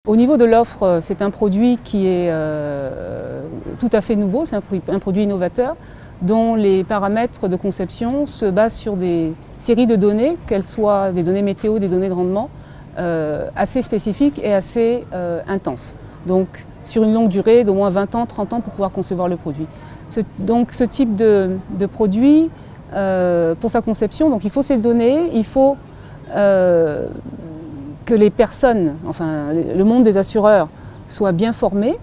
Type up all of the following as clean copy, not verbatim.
Au niveau de l'offre, c'est un produit qui est tout à fait nouveau, c'est un produit innovateur dont les paramètres de conception se basent sur des séries de données, qu'elles soient des données météo, des données de rendement, assez spécifiques et assez intenses. Donc sur une longue durée d'au moins 20 ans, 30 ans pour pouvoir concevoir le produit. Donc ce type de produit, pour sa conception, donc il faut ces données, il faut que les personnes, enfin le monde des assureurs soit bien formé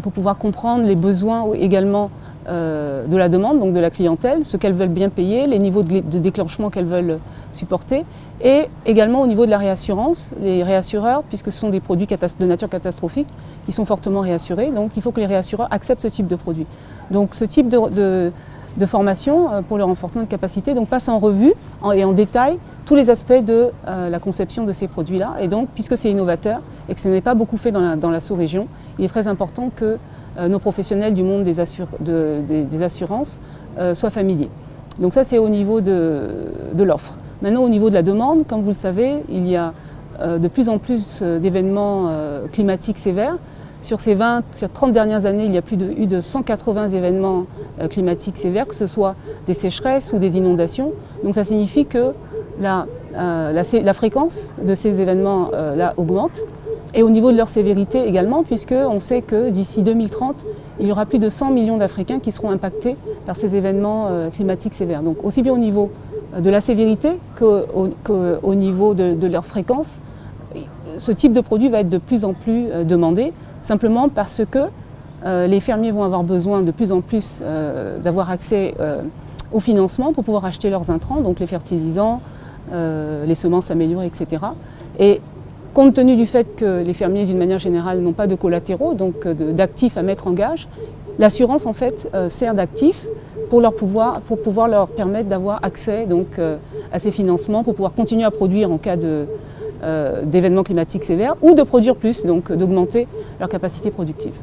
pour pouvoir comprendre les besoins également de la demande, donc de la clientèle, ce qu'elles veulent bien payer, les niveaux de déclenchement qu'elles veulent supporter, et également au niveau de la réassurance, les réassureurs, puisque ce sont des produits de nature catastrophique, qui sont fortement réassurés, donc il faut que les réassureurs acceptent ce type de produit. Donc ce type de formation pour le renforcement de capacité donc, passe en revue et en détail tous les aspects de la conception de ces produits-là. Et donc, puisque c'est innovateur et que ce n'est pas beaucoup fait dans la sous-région, il est très important que nos professionnels du monde des assurances soient familiers. Donc ça, c'est au niveau de l'offre. Maintenant, au niveau de la demande, comme vous le savez, il y a de plus en plus d'événements climatiques sévères. Sur ces 30 dernières années, il y a eu de 180 événements climatiques sévères, que ce soit des sécheresses ou des inondations. Donc ça signifie que la fréquence de ces événements-là augmente et au niveau de leur sévérité également, puisqu'on sait que d'ici 2030, il y aura plus de 100 millions d'Africains qui seront impactés par ces événements climatiques sévères. Donc aussi bien au niveau de la sévérité qu'au niveau de leur fréquence, ce type de produit va être de plus en plus demandé, simplement parce que les fermiers vont avoir besoin de plus en plus d'avoir accès au financement pour pouvoir acheter leurs intrants, donc les fertilisants, les semences améliorées, etc. Et compte tenu du fait que les fermiers, d'une manière générale, n'ont pas de collatéraux, donc d'actifs à mettre en gage, l'assurance, en fait, sert d'actif pour pouvoir leur permettre d'avoir accès donc, à ces financements, pour pouvoir continuer à produire en cas d'événements climatiques sévères, ou de produire plus, donc d'augmenter leur capacité productive.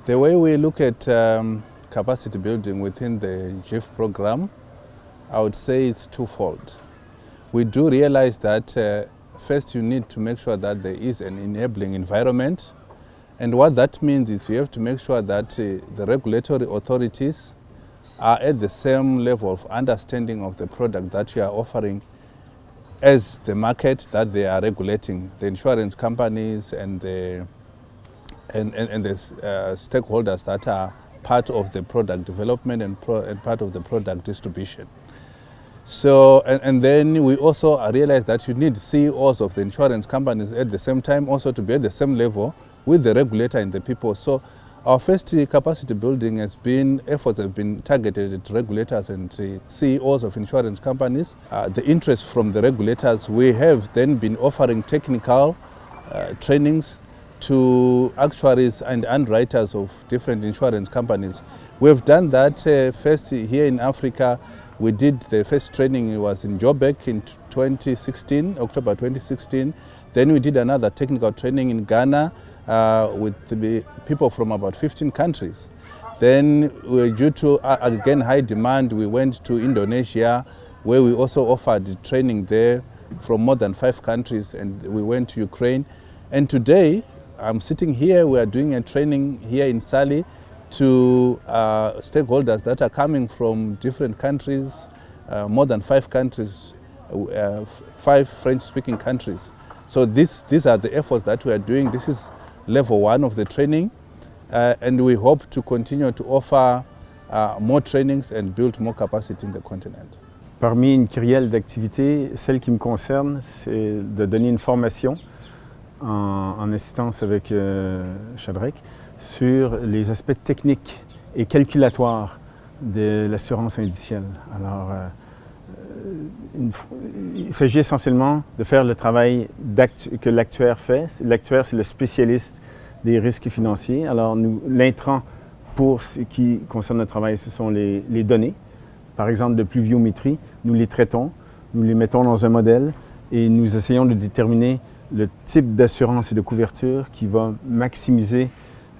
The way we look at capacity building within the GIF program, I would say it's twofold. We do realize that first you need to make sure that there is an enabling environment, and what that means is you have to make sure that the regulatory authorities are at the same level of understanding of the product that you are offering as the market that they are regulating, the insurance companies and the stakeholders that are part of the product development and part of the product distribution. So, and then we also realize that you need CEOs of the insurance companies at the same time also to be at the same level with the regulator and the people. So our first capacity building efforts have been targeted at regulators and CEOs of insurance companies. The interest from the regulators, we have then been offering technical trainings to actuaries and underwriters of different insurance companies. We have done that first here in Africa. We did the first training, it was in Joburg in 2016, October 2016. Then we did another technical training in Ghana with the people from about 15 countries. Then due to, again, high demand, we went to Indonesia, where we also offered training there from more than 5 countries, and we went to Ukraine. And today, I'm sitting here, we are doing a training here in Sali to stakeholders that are coming from different countries, more than 5 countries, 5 French-speaking countries. So these are the efforts that we are doing. This is level 1 of the training, and we hope to continue to offer more trainings and build more capacity in the continent. Parmi une kyrielle d'activités, celle qui me concerne, c'est de donner une formation en assistance avec Shadrach sur les aspects techniques et calculatoires de l'assurance indicielle. Alors, il s'agit essentiellement de faire le travail que l'actuaire fait. L'actuaire, c'est le spécialiste des risques financiers. Alors, l'intrant pour ce qui concerne notre travail, ce sont les données. Par exemple, de pluviométrie, nous les traitons, nous les mettons dans un modèle, et nous essayons de déterminer le type d'assurance et de couverture qui va maximiser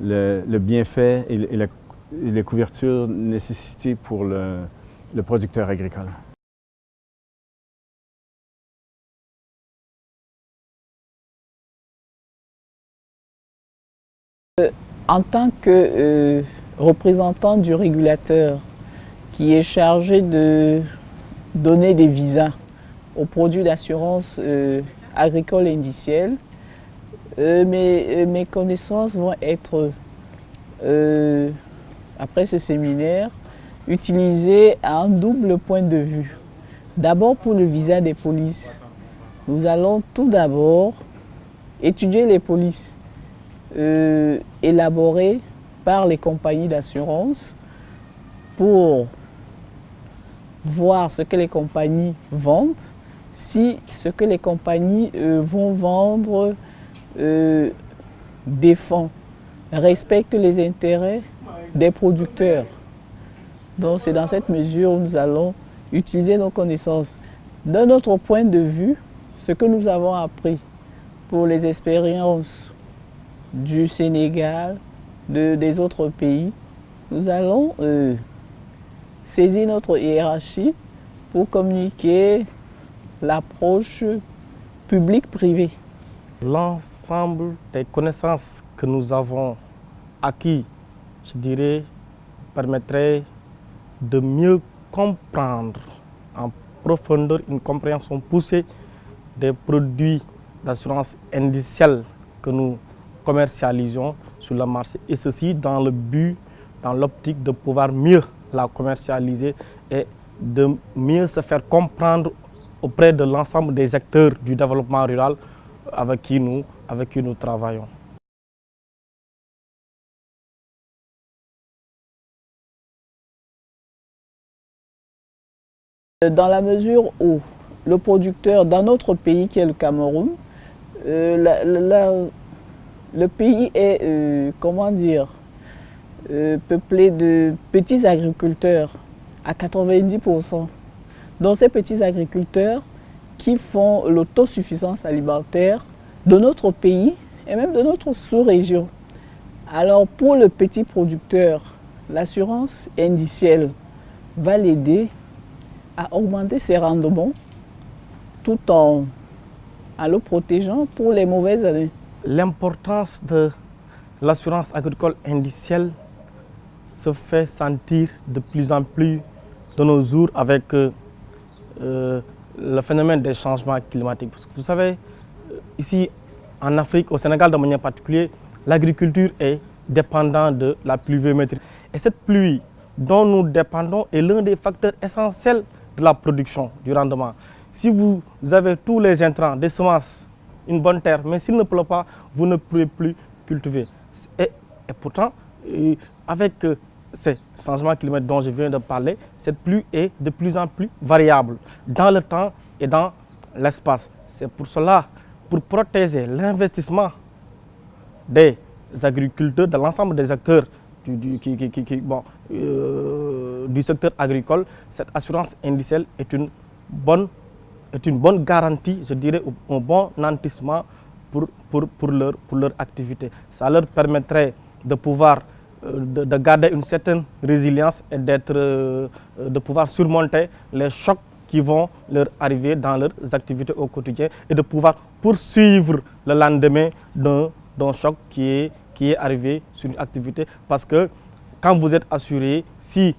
le bienfait et la couverture nécessitée pour le producteur agricole. En tant que représentant du régulateur qui est chargé de donner des visas aux produits d'assurance agricole indicielle, mes connaissances vont être, après ce séminaire, utilisées à un double point de vue. D'abord pour le visa des polices. Nous allons tout d'abord étudier les polices élaborées par les compagnies d'assurance pour voir ce que les compagnies vendent, si ce que les compagnies vont vendre défend, respecte les intérêts des producteurs. Donc c'est dans cette mesure où nous allons utiliser nos connaissances. D'un autre point de vue, ce que nous avons appris pour les expériences du Sénégal, des autres pays, nous allons saisir notre hiérarchie pour communiquer l'approche publique-privée. L'ensemble des connaissances que nous avons acquises, je dirais, permettrait de mieux comprendre en profondeur une compréhension poussée des produits d'assurance indicielle que nous commercialisons sur le marché, et ceci dans le but, dans l'optique de pouvoir mieux la commercialiser et de mieux se faire comprendre auprès de l'ensemble des acteurs du développement rural avec qui nous travaillons. Dans la mesure où le producteur, dans notre pays qui est le Cameroun, le pays est, peuplé de petits agriculteurs à 90%. Donc ces petits agriculteurs qui font l'autosuffisance alimentaire de notre pays et même de notre sous-région. Alors pour le petit producteur, l'assurance indicielle va l'aider à augmenter ses rendements tout en le protégeant pour les mauvaises années. L'importance de l'assurance agricole indicielle se fait sentir de plus en plus de nos jours avec le phénomène des changements climatiques. Parce que vous savez, ici en Afrique, au Sénégal de manière particulière, l'agriculture est dépendante de la pluviométrie. Et cette pluie dont nous dépendons est l'un des facteurs essentiels de la production, du rendement. Si vous avez tous les intrants, des semences, une bonne terre, mais s'il ne pleut pas, vous ne pourrez plus cultiver. Et pourtant, avec ces changements climatiques dont je viens de parler, cette pluie est de plus en plus variable dans le temps et dans l'espace. C'est pour cela, pour protéger l'investissement des agriculteurs, de l'ensemble des acteurs du secteur agricole, cette assurance indicielle est une bonne garantie, je dirais, un bon nantissement pour leur activité. Ça leur permettrait de pouvoir de garder une certaine résilience et de pouvoir surmonter les chocs qui vont leur arriver dans leurs activités au quotidien et de pouvoir poursuivre le lendemain d'un choc qui est arrivé sur une activité. Parce que quand vous êtes assuré, si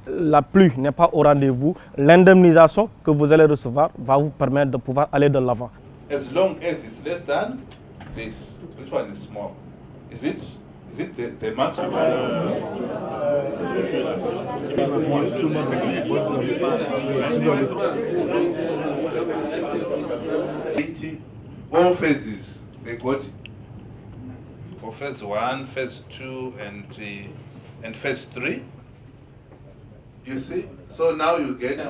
la pluie n'est pas au rendez-vous, l'indemnisation que vous allez recevoir va vous permettre de pouvoir aller de l'avant. As long as it's less than this, which one is small? Is it the maximum? All phases, they got it. For phase 1, phase 2, and phase 3. You see? So now you get